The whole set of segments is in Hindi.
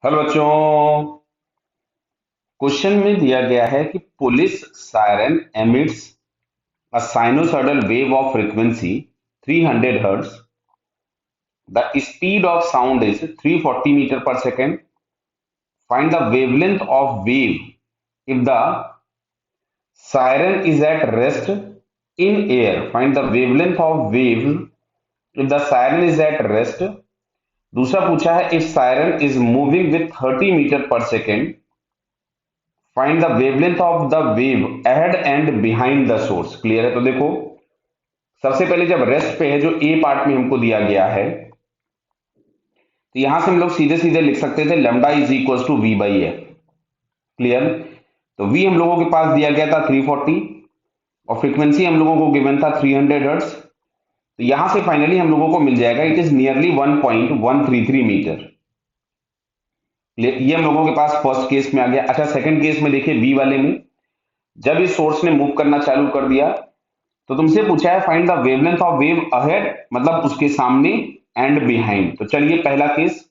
हेलो बच्चों। क्वेश्चन में दिया गया है कि police siren emits a sinusoidal wave of frequency 300 hertz. The speed of sound is 340 meter per second. Find the wavelength of wave if the siren is at rest in air. Find the wavelength of wave if the siren is at rest. दूसरा पूछा है if siren is moving with 30 meter per second. Find the wavelength of the wave ahead and behind the source. Clear है? तो देखो, सबसे पहले जब रेस्ट पे है जो ए पार्ट में हमको दिया गया है, तो यहां से हम लोग सीधे सीधे लिख सकते थे lambda is equal to V by A. Clear? तो वी हम लोगों के पास दिया गया था 340 और फ्रीक्वेंसी हम लोगों को गिवन था 300 हर्ट्ज. तो यहां से फाइनली हम लोगों को मिल जाएगा इट इज नियरली 1.133 मीटर. ये हम लोगों के पास फर्स्ट केस में आ गया. अच्छा, सेकंड केस में देखिए बी वाले में, जब इस सोर्स ने मूव करना चालू कर दिया तो तुमसे पूछा है find the wavelength of wave ahead, मतलब उसके सामने, एंड बिहाइंड. तो चलिए पहला केस,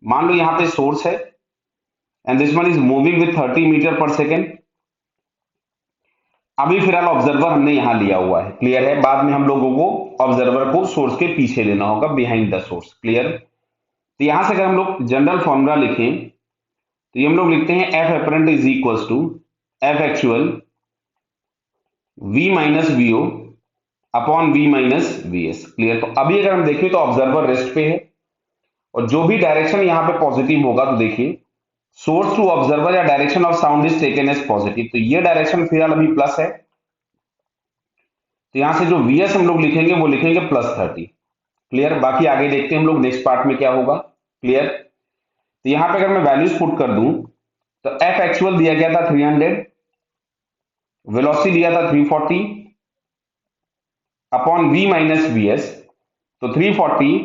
मान लो यहां पे सोर्स है and this one is moving with 30 metre पर सेकेंड. अभी फिलहाल ऑब्जर्वर हमने यहां लिया हुआ है. क्लियर है? बाद में हम लोगों को ऑब्जर्वर को सोर्स के पीछे लेना होगा, बिहाइंड द सोर्स. क्लियर? तो यहां से अगर हम लोग जनरल फॉर्मूला लिखें तो ये हम लोग लिखते हैं F apparent is equal to F actual V minus V O upon V minus V S. Clear? तो अभी अगर हम देखें तो ऑब्जर्वर रेस्ट पे है और जो भी डायरेक्शन यहां पे पॉजिटिव होगा, तो देखिए सोर्स टू ऑब्जर्वर या direction of sound is taken as positive, तो ये डायरेक्शन फिलहाल अभी प्लस है. तो यहां से जो वी एस हम लोग लिखेंगे वो लिखेंगे +30. क्लियर? बाकी आगे देखते हैं हम लोग नेक्स्ट पार्ट में क्या होगा. क्लियर? तो यहां पे अगर मैं वैल्यूज पुट कर दूं तो एफ एक्चुअल दिया गया था 300, वेलोसिटी दिया था 340 upon V minus V S. तो 340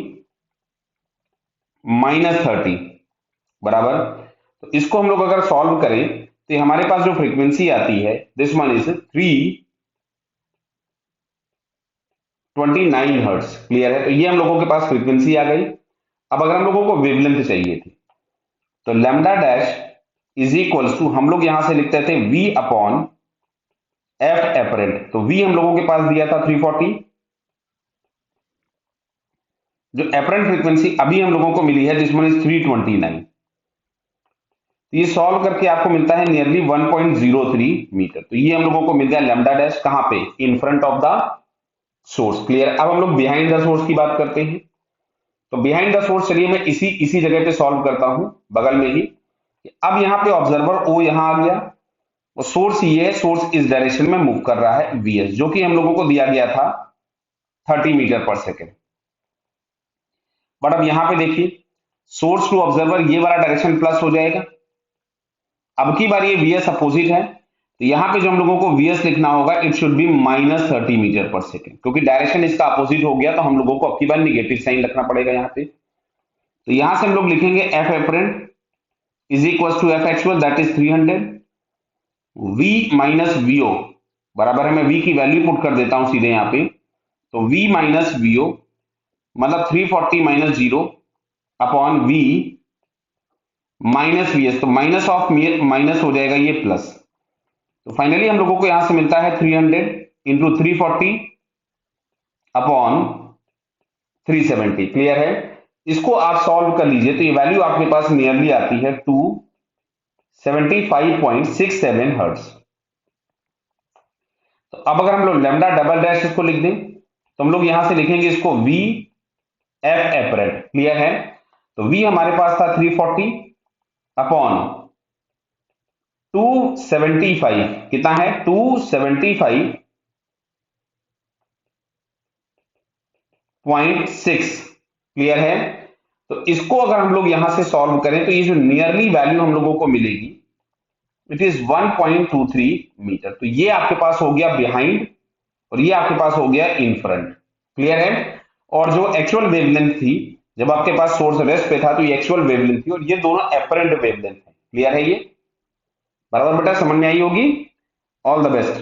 -30 बराबर. तो इसको हम लोग अगर सॉल्व करें तो हमारे पास जो फ्रीक्वेंसी आती है this one is 329 hertz. Clear है? तो ये हम लोगों के पास फ्रीक्वेंसी आ गई. अब अगर हम लोगों को वेवलेंथ चाहिए थी तो lambda dash is equals to, हम लोग यहां से लिखते थे वी अपॉन एफ एपरेंट. तो वी हम लोगों के पास दिया था 340, जो एपरेंट फ्रीक्वेंसी अभी हम लोगों को मिली है दिस वन इज 329. तो ये सॉल्व करके आपको मिलता है नियरली 1.03 मीटर. तो ये हम लोगों को मिल गया लैम्डा डैश कहां पे? In front of the source. Clear? अब हम लोग बिहाइंड द सोर्स की बात करते हैं. तो बिहाइंड द सोर्स, चलिए मैं इसी इसी जगह पे सॉल्व करता हूं, बगल में ही. अब यहां पे ऑब्जर्वर ओ यहां आ गया और सोर्स ये है, सोर्स इस डायरेक्शन में मूव कर रहा है वीएस, जो कि हम लोगों को दिया गया था 30 मीटर पर सेकेंड. बट अब यहां पे देखिए सोर्स टू ऑब्जर्वर ये वाला डायरेक्शन प्लस हो जाएगा. अब की बार ये वीएस अपोजिट है, तो यहां पे जो हम लोगों को वीएस लिखना होगा इट शुड बी -30 मीटर पर सेकेंड, क्योंकि डायरेक्शन इसका अपोजिट हो गया तो हम लोगों को अब की बार निगेटिव साइन रखना पड़ेगा यहां पे. तो यहां से हम लोग लिखेंगे F apparent is equal to F actual that is 300 V minus VO बराबर है, मैं वी की वैल्यू पुट कर देता हूं सीधे यहां पे. तो वी माइनस वीओ मतलब 340 minus 0 upon V minus V S. तो माइनस ऑफ माइनस हो जाएगा ये प्लस. तो फाइनली हम लोगों को यहां से मिलता है 300 इंटू 340 अपॉन 370. क्लियर है? इसको आप सॉल्व कर लीजिए तो ये वैल्यू आपके पास नियरली आती है 275.67 हर्ट्ज. तो अब अगर हम लोग लेमडा डबल डैश इसको लिख दें तो हम लोग यहां से लिखेंगे इसको वी एफ एपरेंट. क्लियर है? तो वी हमारे पास था 340 अपॉन 275. कितना है? 275.6. क्लियर है? तो इसको अगर हम लोग यहां से सॉल्व करें तो ये जो नियरली वैल्यू हम लोगों को मिलेगी इट इज 1.23 मीटर. तो ये आपके पास हो गया बिहाइंड और ये आपके पास हो गया इन फ्रंट. क्लियर है? और जो एक्चुअल वेवलेंथ थी जब आपके पास सोर्स रेस्ट पे था तो ये एक्चुअल वेवलेंथ थी और ये दोनों एपरेंट वेवलेंथ है. क्लियर है? ये बराबर बेटा समझ में आई होगी. All the best.